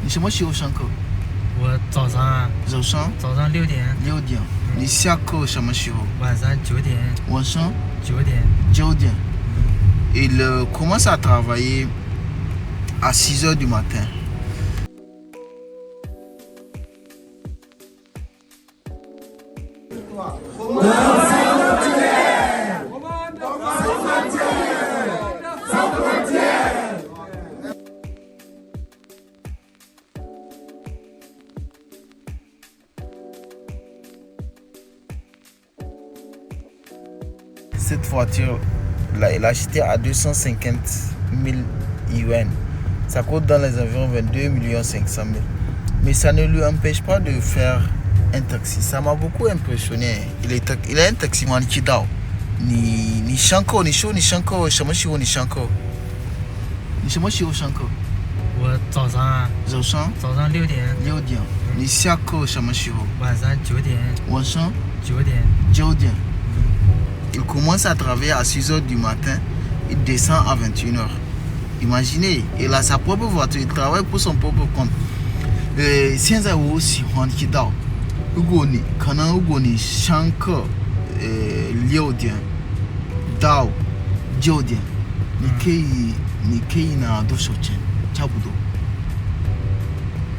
你什么时候上课？我早上6点。6点。你下课什么时候？晚上9点。晚上9点。9点。Il commence à travailler à 6 heures du matin. Cette voiture, là, il a acheté à 250 000 yuan. Ça coûte dans les environs 22 500 000. Mais ça ne lui empêche pas de faire un taxi. Ça m'a beaucoup impressionné. Il est un taximan qui dort. Ni shanko, ni show, ni shanko,什么时候你上课？你什么时候上课？我早上6点。6点。你下课什么时候？晚上9点。晚上9点。9点。Il commence à travailler à 6 heures du matin, il descend à 21 heures. Imaginez, il a sa propre voiture, il travaille pour son propre compte. 现在我喜欢知道，如果你上课6点到9点，你可以拿多少钱？差不多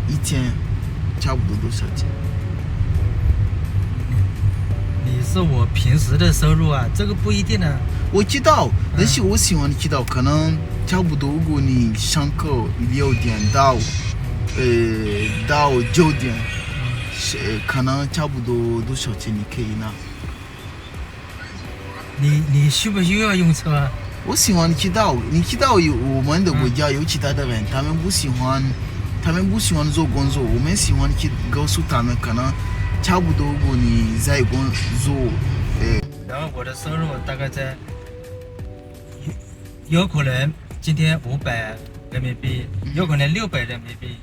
一天差不多多少钱？你是我平时的收入啊，这个不一定啊。我知道，但是我喜欢知道，可能差不多，如果你上课6点到9点，可能差不多多少钱你可以拿？你需不需要用车啊？我喜欢知道，你知道我们的国家有其他的人，他们不喜欢做工作，我们喜欢去告诉他们可能。差不多，如果你在工作，然后我的收入大概在，有可能今天500人民币，有可能600人民币，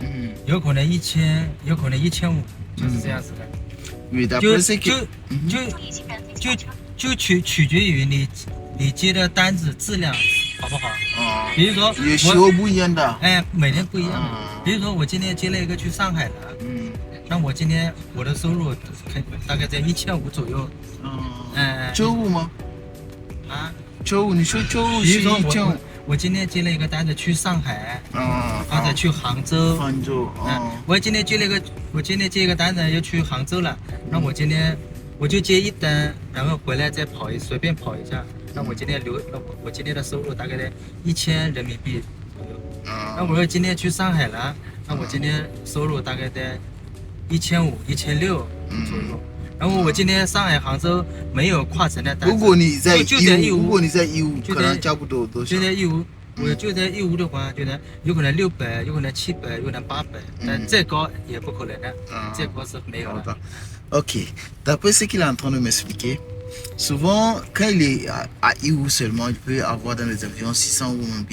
有可能1000，有可能1500，就是这样子的。就取决于你接的单子质量好不好？比如说有时候不一样的。每天不一样。比如说我今天接了一个去上海的。那我今天我的收入大概在1500左右。周五吗？周五？你说周五是1500？我今天接了一个单子去上海，刚才去杭州。我今天接一个单子要去杭州了，那我今天我就接一单，然后回来再随便跑一下。那我今天的收入大概在1000人民币左右。那我说今天去上海了，那我今天收入大概在1500、1600左右。然后我今天上海、杭州没有跨城的单子。如果你在义乌，可能差不多多少？就在义乌，我就在义乌的话，觉得有可能600，有可能700，有可能800，但再高也不可能的，再高是没有的。Ok, d'après ce qu'il est en train de m'expliquer, souvent quand il est à Iou seulement, il peut avoir dans les avions 600 RMB,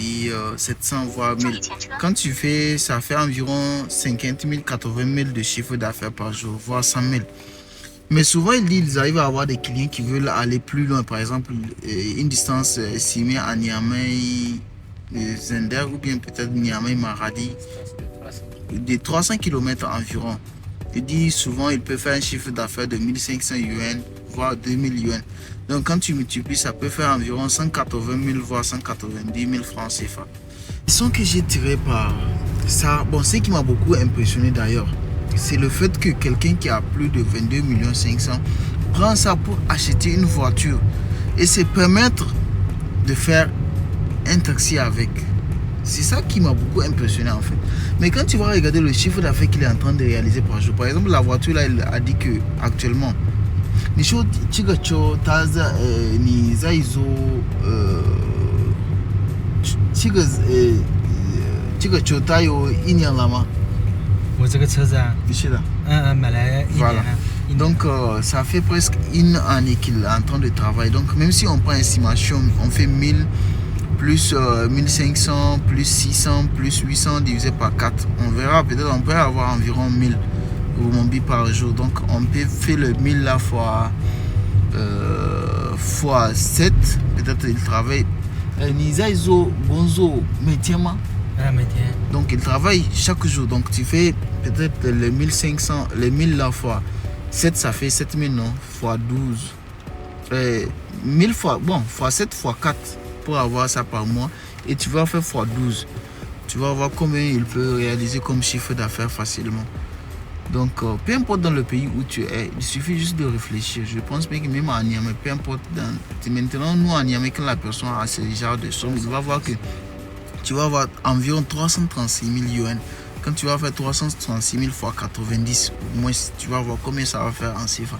700 voire 1000. Quand tu fais, ça fait environ 50 000, 80 000 de chiffre d'affaires par jour, voire 100 000. Mais souvent, ils arrivent à avoir des clients qui veulent aller plus loin. Par exemple, une distance estimée à Niamey, Zender ou bien peut-être Niamey, Maradi, de 300 km environ. Il dit souvent, il peut faire un chiffre d'affaires de 1500 yuan, voire 2000 yuan. Donc, quand tu multiplies, ça peut faire environ 180 000, voire 190 000 francs CFA. Le son que j'ai tiré par ça, bon, ce qui m'a beaucoup impressionné d'ailleurs, c'est le fait que quelqu'un qui a plus de 22 500 000 prend ça pour acheter une voiture et se permettre de faire un taxi avec. C'est ça qui m'a beaucoup impressionné en fait. Mais quand tu vas regarder le chiffre d'affaires qu'il est en train de réaliser par jour, par exemple la voiture là, il a dit que actuellement ni cho chiga cho taza ni zaizo chiga cho tayo inyan lama. 我这个车子啊，是的，买来1年。Donc ça fait presque une année qu'il est en train de travailler. Donc même si on prend estimation, on fait 1000 plus 1500 plus 600 plus 800 divisé par 4. On verra, peut-être on peut avoir environ 1000 RMB par jour. Donc on peut faire le 1000 là fois 7. Peut-être il travaille. Niza izo gonzo metiema. Donc il travaille chaque jour. Donc tu fais peut-être les 1500, les 1000 là fois 7, ça fait 7000, non? Fois 12. 1000 fois, bon, fois 7 fois 4 pour avoir ça par mois. Et tu vas faire fois 12. Tu vas voir combien il peut réaliser comme chiffre d'affaires facilement. Donc, peu importe dans le pays où tu es, il suffit juste de réfléchir. Je pense bien que même à Niamey, peu importe. Maintenant, nous à Niamey, quand la personne a ce genre de somme, il va voir que tu vas avoir environ 336 000 yuan. Quand tu vas faire 336 000 fois 90, au moins, tu vas voir combien ça va faire en CFA.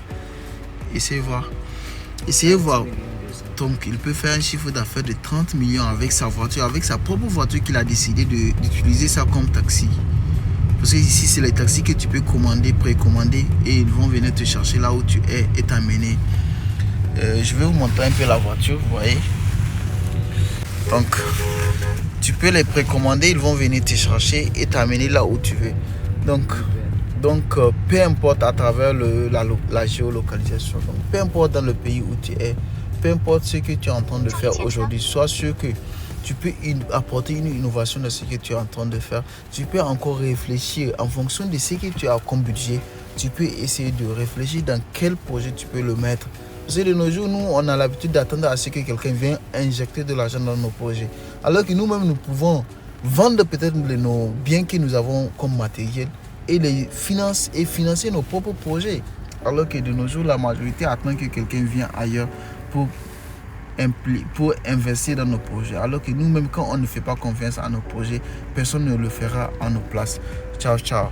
Essayez voir. Essayez voir. Donc, il peut faire un chiffre d'affaires de 30 millions avec sa voiture, avec sa propre voiture qu'il a décidé d'utiliser ça comme taxi. Parce que ici, c'est les taxis que tu peux commander, précommander et ils vont venir te chercher là où tu es et t'amener. Je vais vous montrer un peu la voiture, vous voyez. Donc, tu peux les précommander, ils vont venir te chercher et t'amener là où tu veux. Donc peu importe à travers la géolocalisation, donc, peu importe dans le pays où tu es, peu importe ce que tu es en train de faire aujourd'hui, sois sûr que tu peux apporter une innovation dans ce que tu es en train de faire. Tu peux encore réfléchir en fonction de ce que tu as comme budget. Tu peux essayer de réfléchir dans quel projet tu peux le mettre. Parce que de nos jours, nous, on a l'habitude d'attendre à ce que quelqu'un vienne injecter de l'argent dans nos projets. Alors que nous-mêmes, nous pouvons vendre peut-être nos biens que nous avons comme matériel et les financer nos propres projets. Alors que de nos jours, la majorité attend que quelqu'un vienne ailleurs pour investir dans nos projets. Alors que nous-mêmes, quand on ne fait pas confiance à nos projets, personne ne le fera à nos places. Ciao, ciao.